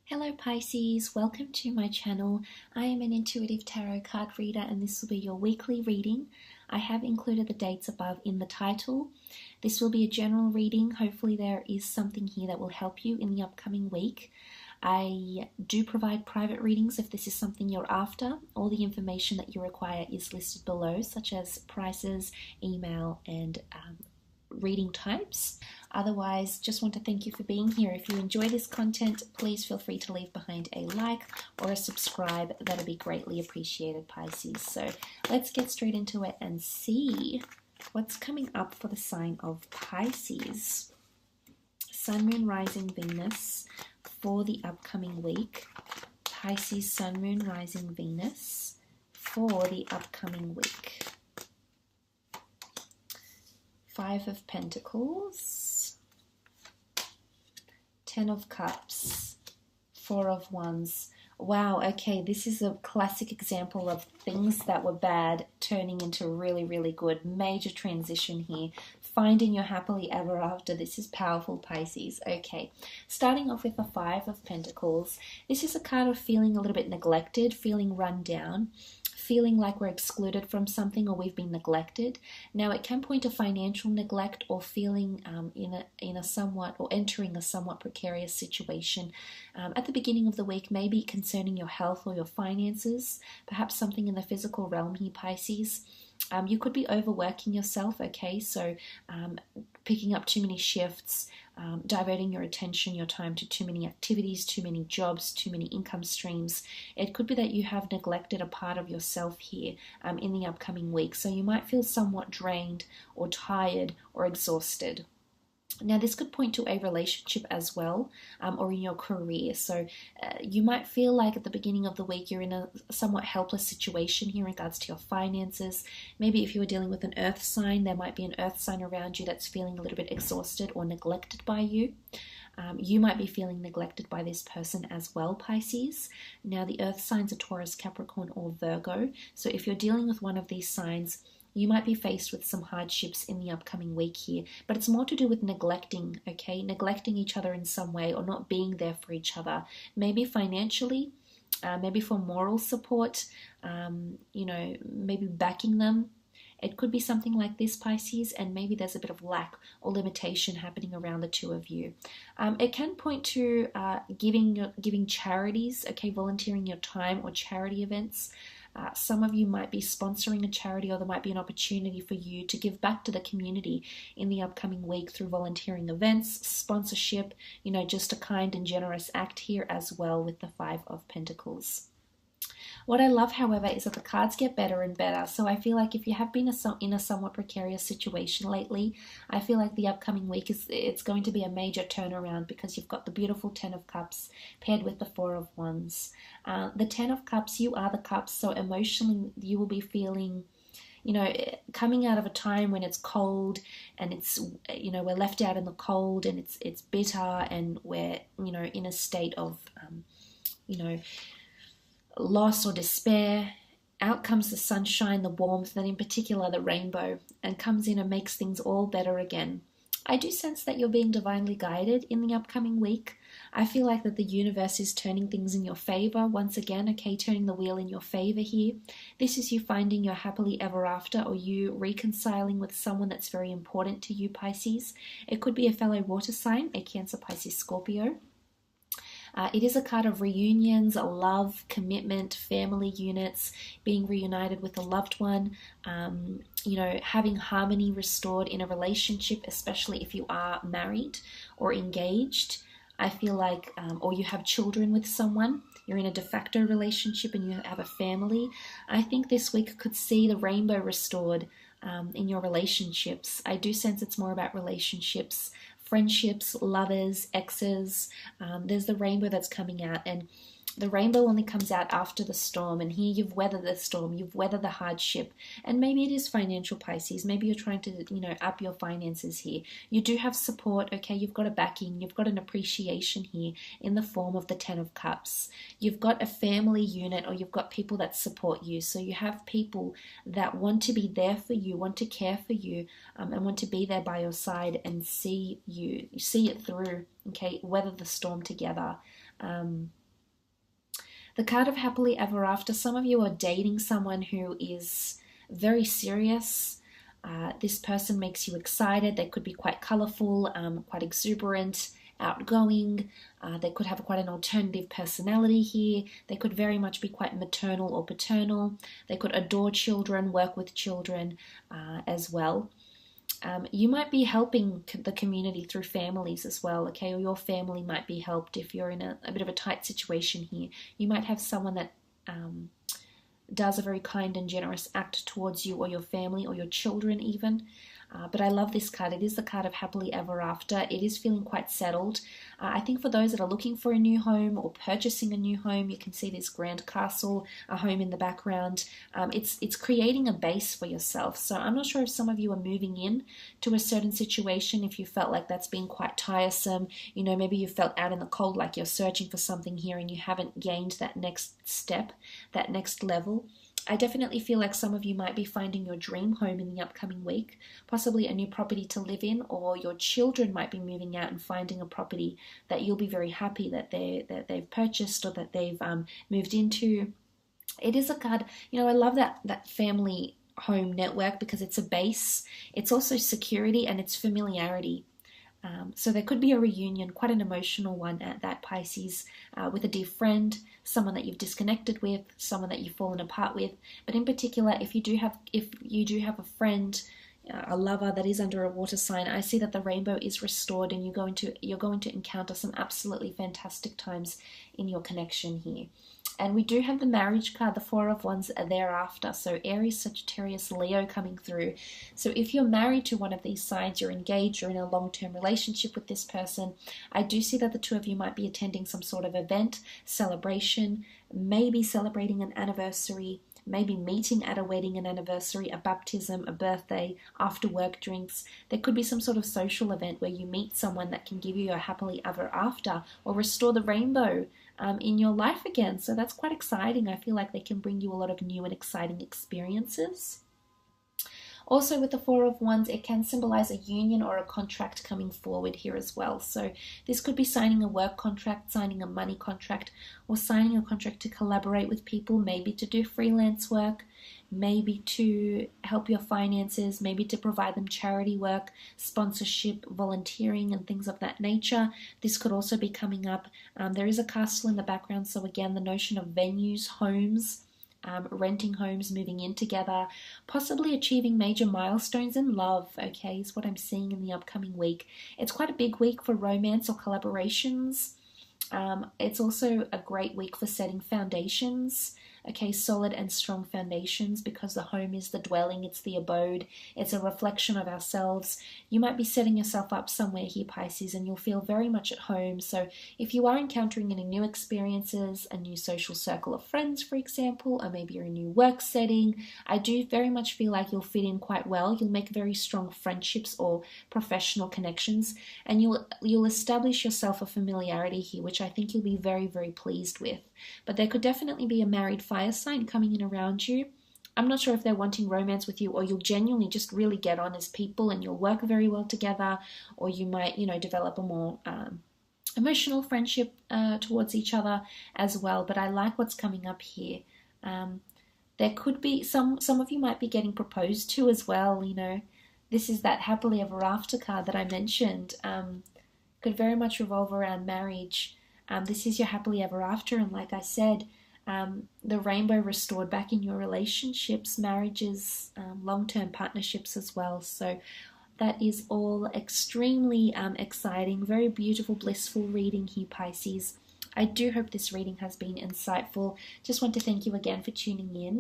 Hello Pisces, welcome to my channel. I am an intuitive tarot card reader and this will be your weekly reading. I have included the dates above in the title. This will be a general reading. Hopefully there is something here that will help you in the upcoming week. I do provide private readings if this is something you're after. All the information that you require is listed below, such as prices, email, and reading types. Otherwise, just want to thank you for being here. If you enjoy this content, please feel free to leave behind a like or a subscribe. That'll be greatly appreciated, Pisces. So let's get straight into it and see what's coming up for the sign of Pisces. Sun, Moon, Rising, Venus for the upcoming week. Pisces, Sun, Moon, Rising, Venus for the upcoming week. Five of Pentacles, Ten of Cups, Four of Wands. Wow, okay, this is a classic example of things that were bad turning into really, really good. Major transition here. Finding your happily ever after. This is powerful, Pisces. Okay, starting off with the Five of Pentacles. This is a card of feeling a little bit neglected, feeling run down, feeling like we're excluded from something or we've been neglected. Now it can point to financial neglect or feeling in a somewhat or entering a somewhat precarious situation at the beginning of the week, maybe concerning your health or your finances, perhaps something in the physical realm here, Pisces. You could be overworking yourself, okay, so picking up too many shifts, diverting your attention, your time to too many activities, too many jobs, too many income streams. It could be that you have neglected a part of yourself here in the upcoming week, so you might feel somewhat drained or tired or exhausted. Now this could point to a relationship as well, or in your career. So you might feel like at the beginning of the week you're in a somewhat helpless situation here in regards to your finances. Maybe if you were dealing with an earth sign, there might be an earth sign around you that's feeling a little bit exhausted or neglected by you. You might be feeling neglected by this person as well, Pisces. Now the earth signs are Taurus, Capricorn, or Virgo. So if you're dealing with one of these signs, you might be faced with some hardships in the upcoming week here, but it's more to do with neglecting, okay? Neglecting each other in some way or not being there for each other. Maybe financially, maybe for moral support, maybe backing them. It could be something like this, Pisces, and maybe there's a bit of lack or limitation happening around the two of you. It can point to giving charities, okay, volunteering your time or charity events. Some of you might be sponsoring a charity, or there might be an opportunity for you to give back to the community in the upcoming week through volunteering events, sponsorship, just a kind and generous act here as well with the Five of Pentacles. What I love, however, is that the cards get better and better. So I feel like if you have been in a somewhat precarious situation lately, I feel like the upcoming week it's going to be a major turnaround because you've got the beautiful Ten of Cups paired with the Four of Wands. The Ten of Cups, you are the cups, so emotionally you will be feeling, coming out of a time when it's cold and it's, we're left out in the cold and it's bitter and we're, in a state of, loss or despair. Out comes the sunshine, the warmth, and in particular the rainbow, and comes in and makes things all better again. I do sense that you're being divinely guided in the upcoming week. I feel like that the universe is turning things in your favor once again, okay, turning the wheel in your favor here. This is you finding your happily ever after, or you reconciling with someone that's very important to you, Pisces. It could be a fellow water sign, a Cancer, Pisces, Scorpio. It is a card of reunions, love, commitment, family units, being reunited with a loved one, having harmony restored in a relationship, especially if you are married or engaged. I feel like, or you have children with someone, you're in a de facto relationship and you have a family. I think this week could see the rainbow restored in your relationships. I do sense it's more about relationships, friendships, lovers, exes. There's the rainbow that's coming out, and the rainbow only comes out after the storm, and here you've weathered the storm, you've weathered the hardship, and maybe it is financial, Pisces. Maybe you're trying to, up your finances here. You do have support, okay? You've got a backing, you've got an appreciation here in the form of the Ten of Cups. You've got a family unit, or you've got people that support you. So you have people that want to be there for you, want to care for you, and want to be there by your side and see it through, okay? Weather the storm together. The card of happily ever after. Some of you are dating someone who is very serious. This person makes you excited. They could be quite colorful, quite exuberant, outgoing. They could have quite an alternative personality here. They could very much be quite maternal or paternal. They could adore children, work with children as well. You might be helping the community through families as well, okay? Or your family might be helped if you're in a bit of a tight situation here. You might have someone that does a very kind and generous act towards you or your family or your children even. But I love this card. It is the card of happily ever after. It is feeling quite settled. I think for those that are looking for a new home or purchasing a new home, you can see this grand castle, a home in the background. It's creating a base for yourself. So I'm not sure if some of you are moving in to a certain situation, if you felt like that's been quite tiresome. You know, maybe you felt out in the cold, like you're searching for something here and you haven't gained that next step, that next level. I definitely feel like some of you might be finding your dream home in the upcoming week, possibly a new property to live in, or your children might be moving out and finding a property that you'll be very happy that they've purchased or that they've moved into. It is a card, you know, I love that family home network because it's a base, it's also security, and it's familiarity. So there could be a reunion, quite an emotional one at that, Pisces, with a dear friend, someone that you've disconnected with, someone that you've fallen apart with. But in particular, if you do have a friend, a lover that is under a water sign, I see that the rainbow is restored, and you're going to encounter some absolutely fantastic times in your connection here. And we do have the marriage card, the Four of Wands thereafter. So Aries, Sagittarius, Leo coming through. So if you're married to one of these signs, you're engaged, you're in a long-term relationship with this person, I do see that the two of you might be attending some sort of event, celebration, maybe celebrating an anniversary, maybe meeting at a wedding, an anniversary, a baptism, a birthday, after work drinks. There could be some sort of social event where you meet someone that can give you a happily ever after or restore the rainbow in your life again. So that's quite exciting. I feel like they can bring you a lot of new and exciting experiences. Also with the Four of Wands, it can symbolize a union or a contract coming forward here as well. So this could be signing a work contract, signing a money contract, or signing a contract to collaborate with people, maybe to do freelance work, maybe to help your finances, maybe to provide them charity work, sponsorship, volunteering, and things of that nature. This could also be coming up. There is a castle in the background, so again, the notion of venues, homes, renting homes, moving in together, possibly achieving major milestones in love, okay, is what I'm seeing in the upcoming week. It's quite a big week for romance or collaborations. It's also a great week for setting foundations, okay, solid and strong foundations, because the home is the dwelling, it's the abode, it's a reflection of ourselves. You might be setting yourself up somewhere here, Pisces, and you'll feel very much at home. So if you are encountering any new experiences, a new social circle of friends, for example, or maybe you're in a new work setting, I do very much feel like you'll fit in quite well. You'll make very strong friendships or professional connections, and you'll establish yourself a familiarity here, which I think you'll be very, very pleased with. But there could definitely be a married fire sign coming in around you. I'm not sure if they're wanting romance with you, or you'll genuinely just really get on as people and you'll work very well together, or you might, develop a more emotional friendship towards each other as well. But I like what's coming up here. There could be some of you might be getting proposed to as well. This is that happily ever after card that I mentioned. Could very much revolve around marriage. This is your happily ever after, and like I said, the rainbow restored back in your relationships, marriages, long-term partnerships as well. So that is all extremely exciting, very beautiful, blissful reading here, Pisces. I do hope this reading has been insightful. Just want to thank you again for tuning in.